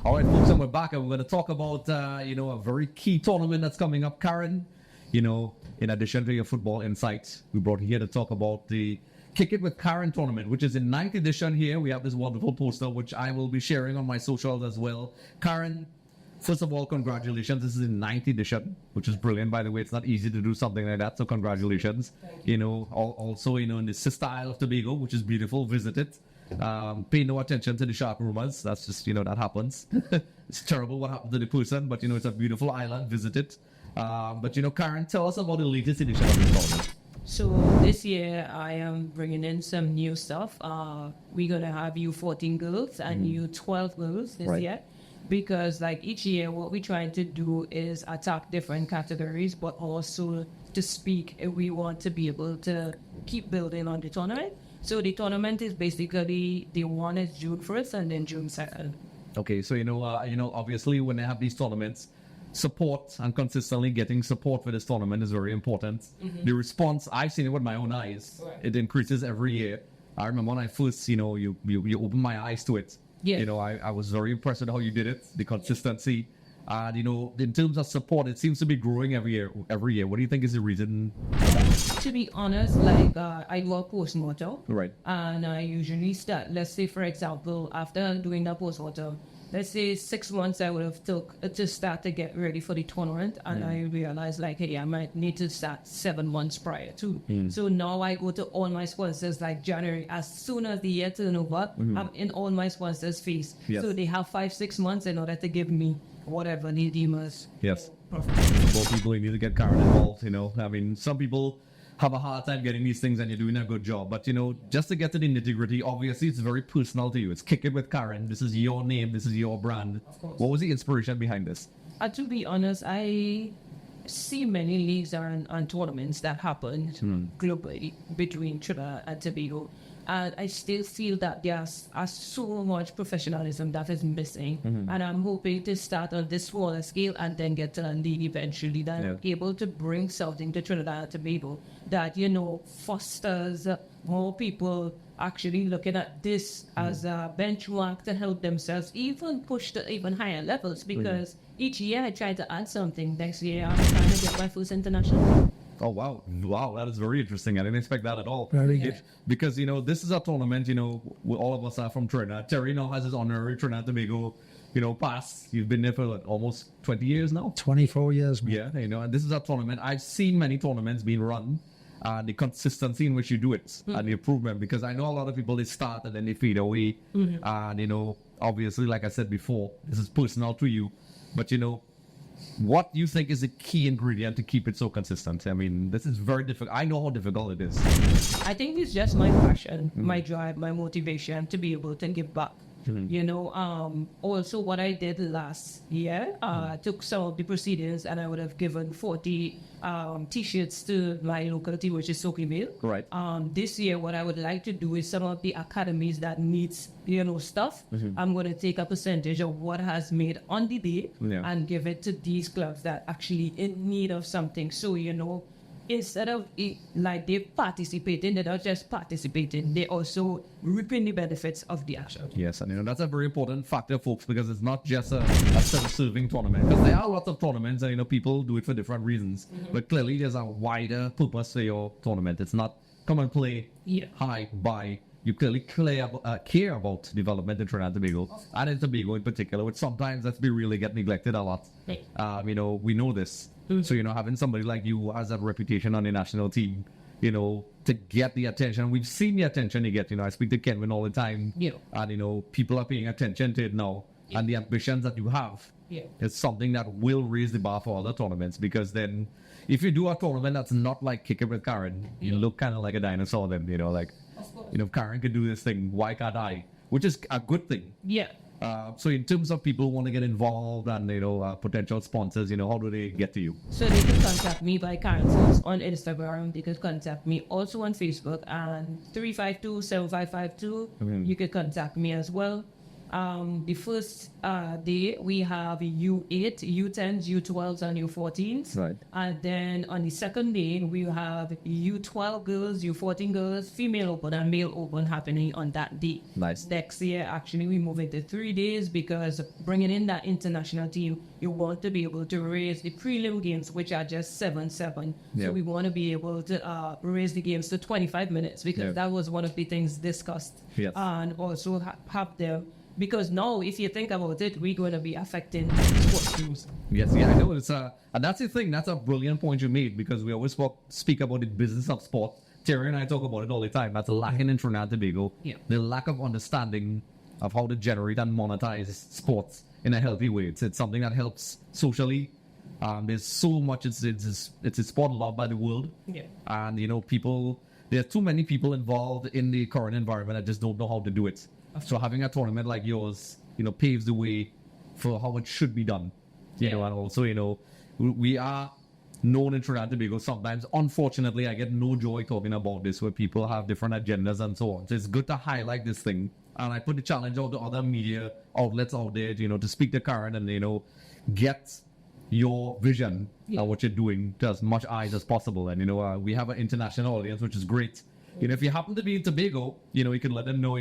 All right, folks, and we're back, and we're going to talk about, a very key tournament that's coming up, Karyn. In addition to your football insights, we brought you here to talk about the It With Karyn tournament, which is in 9th edition here. We have this wonderful poster, which I will be sharing on my socials as well. Karyn, first of all, congratulations. This is in 9th edition, which is brilliant, by the way. It's not easy to do something like that, so congratulations. Also, in the sister Isle of Tobago, which is beautiful, visit it. Pay no attention to the shark rumors. That's just, that happens. It's terrible what happened to the person, but, it's a beautiful island. Visit it. But, Karyn, tell us about the latest edition of this tournament. So this year, I am bringing in some new stuff. We're going to have U14 girls and U12 girls this year. Because, each year, what we're trying to do is attack different categories, but also to speak if we want to be able to keep building on the tournament. So the tournament is basically, the one is June 1st and then June 2nd. Okay, so obviously when they have these tournaments, support and consistently getting support for this tournament is very important. The response, I've seen it with my own eyes. Right. It increases every year. I remember when I first, you opened my eyes to it. Yeah. I was very impressed with how you did it, the consistency. And, in terms of support, it seems to be growing every year. What do you think is the reason? To be honest, I do a postmortem. Right. And I usually start, let's say, for example, after doing that postmortem, let's say 6 months I would have took to start to get ready for the tournament. And I realized, hey, I might need to start 7 months prior too. So now I go to all my sponsors January. As soon as the year turns over, I'm in all my sponsors' face. Yes. So they have 5-6 months in order to give me whatever they deem as. Yes. More people, you need to get Karyn involved. Some people have a hard time getting these things and you're doing a good job. But, just to get to the nitty-gritty, obviously it's very personal to you. It's It With Karyn. This is your name. This is your brand. Of course. What was the inspiration behind this? To be honest, I see many leagues and tournaments that happen globally between Trinidad and Tobago. And I still feel that there's so much professionalism that is missing. And I'm hoping to start on this smaller scale and then get to a league eventually that I'm able to bring something to Trinidad and Tobago that, fosters more people actually looking at this as a benchmark to help themselves even push to even higher levels. Because each year I try to add something. Next year I'm trying to get my first international. Oh, wow. Wow, that is very interesting. I didn't expect that at all. Very good. Because, this is a tournament, all of us are from Trinidad. Terry now has his honorary Trinidad Tobago, pass. You've been there for almost 20 years now? 24 years. Man. Yeah, and this is a tournament. I've seen many tournaments being run. The consistency in which you do it and the improvement. Because I know a lot of people, they start and then they fade away. And, obviously, like I said before, this is personal to you. But, what do you think is the key ingredient to keep it so consistent? This is very difficult. I know how difficult it is. I think it's just my passion, my drive, my motivation to be able to give back. Also what I did last year, took some of the proceedings and I would have given 40 t-shirts to my local team, which is Sokimil. Right. This year, what I would like to do is some of the academies that needs, stuff, I'm going to take a percentage of what has made on the day and give it to these clubs that actually in need of something. So, instead of they participating, they're not just participating, they also reaping the benefits of the action. Yes, and that's a very important factor, folks, because it's not just a self-serving tournament. Because there are lots of tournaments and people do it for different reasons. But clearly there's a wider purpose for your tournament. It's not come and play, hi, bye. You clearly care about development in Trinidad and Tobago, and in Tobago in particular, which sometimes, let's be real, get neglected a lot. We know this. So, having somebody like you who has that reputation on the national team, to get the attention. We've seen the attention you get. I speak to Kenwin all the time. And, people are paying attention to it now. And the ambitions that you have is something that will raise the bar for other tournaments. Because then, if you do a tournament that's not like It With Karyn, you look kind of like a dinosaur then, if Karyn could do this thing, why can't I? Which is a good thing. Yeah. So in terms of people who want to get involved and, potential sponsors, how do they get to you? So they can contact me by Karyn Forbes on Instagram. They can contact me also on Facebook and 352-7552. You can contact me as well. The first day we have U8, U10s, U12s, and U14s. Right. And then on the second day we have U12 girls, U14 girls, female open and male open happening on that day. Nice. Next year, actually, we move into 3 days because bringing in that international team, you want to be able to raise the prelim games, which are just 7-7. Yeah. So we want to be able to raise the games to 25 minutes because that was one of the things discussed. Yes. And also have them. Because now, if you think about it, we're going to be affecting sports teams. Yes, yeah, I know. And that's the thing. That's a brilliant point you made because we always speak about the business of sport. Terry and I talk about it all the time. That's lacking in Trinidad and Tobago. Yeah. The lack of understanding of how to generate and monetize sports in a healthy way. It's something that helps socially. There's so much. It's a sport loved by the world. Yeah. And there are too many people involved in the current environment that just don't know how to do it. So having a tournament like yours, paves the way for how it should be done. You know, and also, we are known in Trinidad and Tobago sometimes. Unfortunately, I get no joy talking about this where people have different agendas and so on. So it's good to highlight this thing. And I put the challenge out to other media outlets out there, to speak to Karyn and, get your vision of what you're doing to as much eyes as possible. And, we have an international audience, which is great. If you happen to be in Tobago, you can let them know,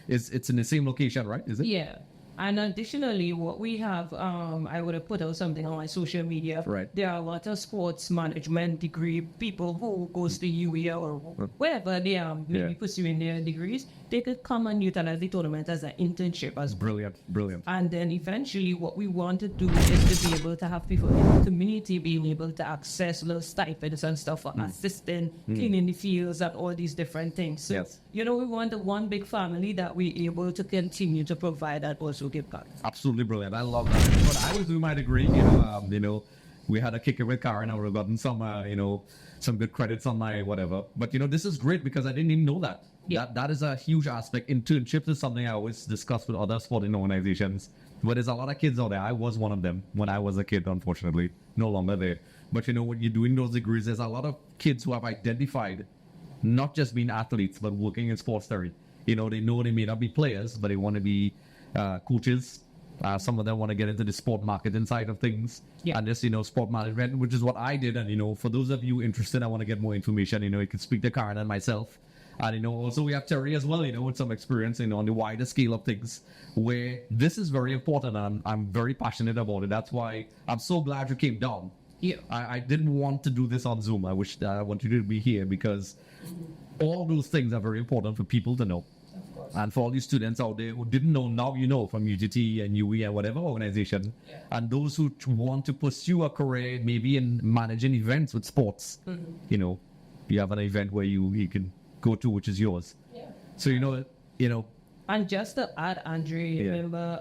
it's in the same location, right? Is it? Yeah. And additionally, what we have, I would have put out something on my social media. Right. There are a lot of sports management degree people who goes to UEA or wherever they are maybe pursuing their degrees. They could come and utilize the tournament as an internship as well. Brilliant. And then eventually what we want to do is to be able to have people in the community being able to access little stipends and stuff for assisting, cleaning the fields and all these different things. So, Yes. we want one big family that we're able to continue to provide and also give back. Absolutely brilliant. I love that. But I was doing my degree, we had a kicker with Karyn. I would have gotten some good credits on my whatever. But, this is great because I didn't even know that. Yeah. That is a huge aspect. Internships is something I always discuss with other sporting organizations. But there's a lot of kids out there. I was one of them when I was a kid, unfortunately. No longer there. But, when you're doing those degrees, there's a lot of kids who have identified not just being athletes, but working in sports theory. They know they may not be players, but they want to be coaches. Some of them want to get into the sport marketing side of things. Yeah. And just, sport management, which is what I did. And, for those of you interested, I want to get more information, you can speak to Karyn and myself. And, also we have Terry as well, with some experience, on the wider scale of things, where this is very important. And I'm very passionate about it. That's why I'm so glad you came down. Yeah. I didn't want to do this on Zoom. I want you to be here because all those things are very important for people to know. And for all these students out there who didn't know, now you know from UGT and UE and whatever organization. Yeah. And those who want to pursue a career maybe in managing events with sports, you have an event where you can go to, which is yours. Yeah. So, And just to add, Andre, remember,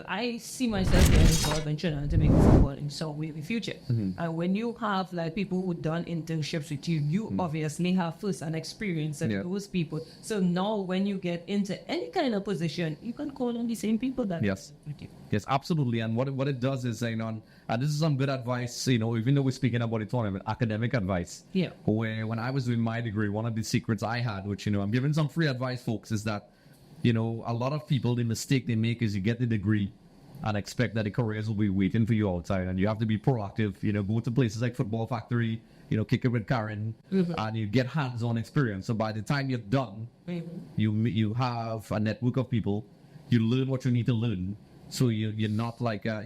I see myself getting involved in Trinidad to make football in some way in the future. And when you have people who done internships with you, you obviously have first-hand experience of those people. So now when you get into any kind of position, you can call on the same people that yes, with you. Yes, absolutely. And what it does is, and this is some good advice, even though we're speaking about the tournament, academic advice. Yeah. Where when I was doing my degree, one of the secrets I had, which, I'm giving some free advice, folks, is that a lot of people, the mistake they make is you get the degree and expect that the careers will be waiting for you outside. And you have to be proactive, go to places like Football Factory, kick it with Karyn, and you get hands-on experience. So by the time you're done, you have a network of people, you learn what you need to learn. So you're not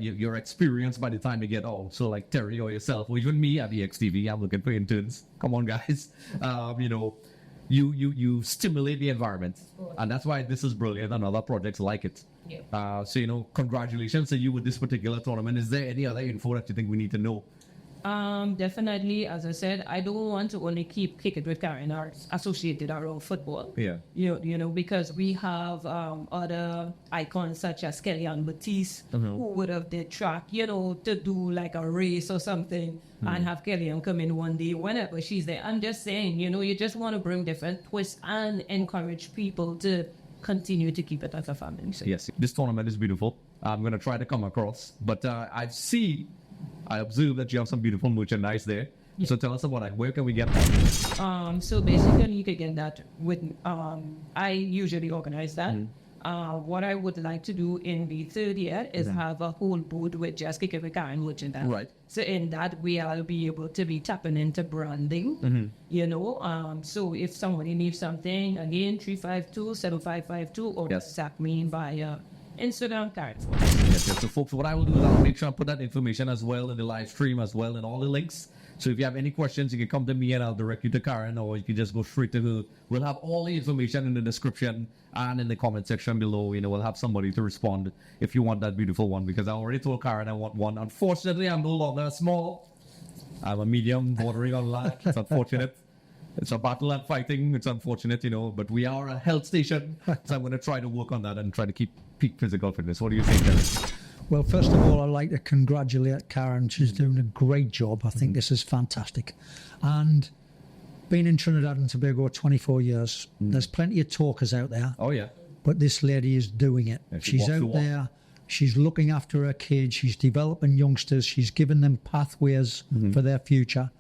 you're experienced by the time you get out. So like Terry or yourself, or even me at EXTV, I'm looking for interns. Come on, guys. You stimulate the environment, and that's why this is brilliant and other projects like it. Yeah. So congratulations to you with this particular tournament. Is there any other info that you think we need to know? Definitely, as I said, I don't want to only keep Kick It With Karyn or associated around football. Yeah. Because we have other icons such as Kellyanne Batiste, who would have did track, to do like a race or something, and have Kellyanne come in one day whenever she's there. I'm just saying, you just want to bring different twists and encourage people to continue to keep it as a family. So. Yes, this tournament is beautiful. I'm going to try to come across, but I observe that you have some beautiful merchandise there. Yeah. So tell us about that. Where can we get that? So basically you can get that with, I usually organize that. What I would like to do in the third year is have a whole board with just It With Karyn merchandise. Right. So in that way, I'll be able to be tapping into branding, you know. So if somebody needs something, again, 352-7552 or WhatsApp me via Instagram cards. Yes, yes. So folks, what I will do is I'll make sure I put that information as well in the live stream as well and all the links. So if you have any questions, you can come to me and I'll direct you to Karyn, or you can just go straight to her. We'll have all the information in the description and in the comment section below. You know, we'll have somebody to respond if you want that beautiful one, because I already told Karyn I want one. Unfortunately, I'm no longer small. I'm a medium bordering on large. It's unfortunate. It's a battle and fighting. It's unfortunate, you know, but we are a health station. So I'm going to try to work on that and try to keep peak physical fitness. What do you think, Karyn? Well, first of all, I'd like to congratulate Karyn. She's doing a great job. I think this is fantastic. And being in Trinidad and Tobago 24 years, there's plenty of talkers out there. Oh, yeah. But this lady is doing it. Yeah, she's out there. She's looking after her kids. She's developing youngsters. She's giving them pathways for their future.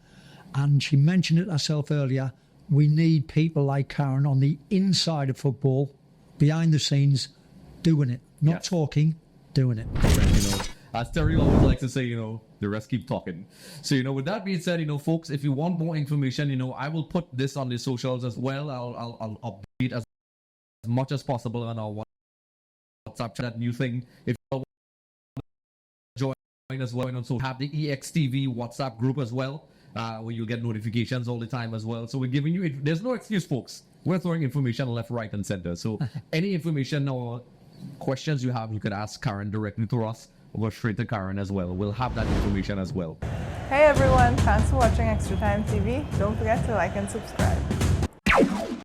And she mentioned it herself earlier. We need people like Karyn on the inside of football, behind the scenes, doing it. Not talking, doing it. Correct, you know. As Terry always likes to say, you know, the rest keep talking. So, you know, with that being said, you know, folks, if you want more information, you know, I will put this on the socials as well. I'll update as much as possible on our WhatsApp, that new thing. If you want to join as well, and also have the EXTV WhatsApp group as well, where you'll get notifications all the time as well. So we're giving you, there's no excuse, folks. We're throwing information left, right, and center. So any information or questions you have, you could ask Karyn directly to us, or go straight to Karyn as well. We'll have that information as well. Hey everyone, thanks for watching Extra Time TV. Don't forget to like and subscribe.